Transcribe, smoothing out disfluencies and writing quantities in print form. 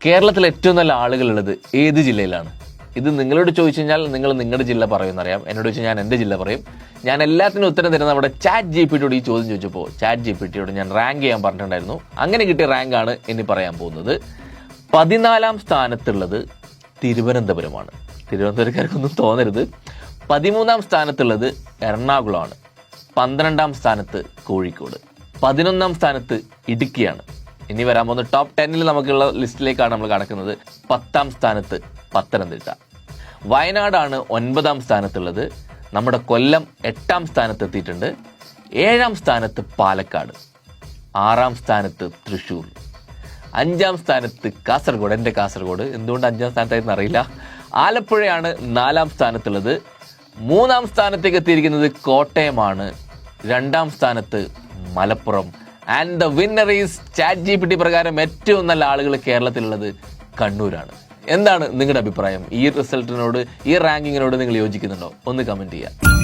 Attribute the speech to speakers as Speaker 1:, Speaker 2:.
Speaker 1: കേരളത്തിൽ ഏറ്റവും നല്ല ആളുകളുള്ളത് ഏത് ജില്ലയിലാണ്? ഇത് നിങ്ങളോട് ചോദിച്ചു കഴിഞ്ഞാൽ നിങ്ങൾ നിങ്ങളുടെ ജില്ല പറയുമെന്നറിയാം. എന്നോട് ചോദിച്ചാൽ ഞാൻ എൻ്റെ ജില്ല പറയും. ഞാൻ എല്ലാത്തിനും ഉത്തരം തരുന്ന നമ്മുടെ ചാറ്റ് GPT ഈ ചോദ്യം ചോദിച്ചപ്പോൾ ചാറ്റ് GPT ഞാൻ റാങ്ക് ചെയ്യാൻ പറഞ്ഞിട്ടുണ്ടായിരുന്നു. അങ്ങനെ കിട്ടിയ റാങ്കാണ് ഇനി പറയാൻ പോകുന്നത്. 14ാം സ്ഥാനത്തുള്ളത് തിരുവനന്തപുരമാണ്. തിരുവനന്തപുരക്കാർക്കൊന്നും തോന്നരുത്. 13ാം സ്ഥാനത്തുള്ളത് എറണാകുളമാണ്. 12ാം സ്ഥാനത്ത് കോഴിക്കോട്. 11ാം സ്ഥാനത്ത് ഇടുക്കിയാണ്. ഇനി വരാൻ പോകുന്ന ടോപ്പ് 10 നമുക്കുള്ള ലിസ്റ്റിലേക്കാണ് നമ്മൾ കടക്കുന്നത്. 10ാം സ്ഥാനത്ത് പത്തനംതിട്ട. വയനാടാണ് 9ാം സ്ഥാനത്തുള്ളത്. നമ്മുടെ കൊല്ലം 8ാം സ്ഥാനത്ത് എത്തിയിട്ടുണ്ട്. 7ാം സ്ഥാനത്ത് പാലക്കാട്. 6ാം സ്ഥാനത്ത് തൃശ്ശൂർ. 5ാം സ്ഥാനത്ത് കാസർഗോഡ്. എൻ്റെ കാസർഗോഡ് എന്തുകൊണ്ട് 5ാം സ്ഥാനത്തായിരുന്നു അറിയില്ല. ആലപ്പുഴയാണ് 4ാം സ്ഥാനത്തുള്ളത്. 3ാം സ്ഥാനത്തേക്ക് എത്തിയിരിക്കുന്നത് കോട്ടയമാണ്. 2ാം സ്ഥാനത്ത് Malappuram. And the winner is chat GPT പ്രകാരം ഏറ്റവും നല്ല ആളുകൾ കേരളത്തിലുള്ളത് കണ്ണൂരാണ്. എന്താണ് നിങ്ങളുടെ അഭിപ്രായം? ഈ റിസൾട്ടിനോട്, ഈ റാങ്കിങ്ങിനോട് നിങ്ങൾ യോജിക്കുന്നുണ്ടോ? ഒന്ന് കമന്റ് ചെയ്യുക.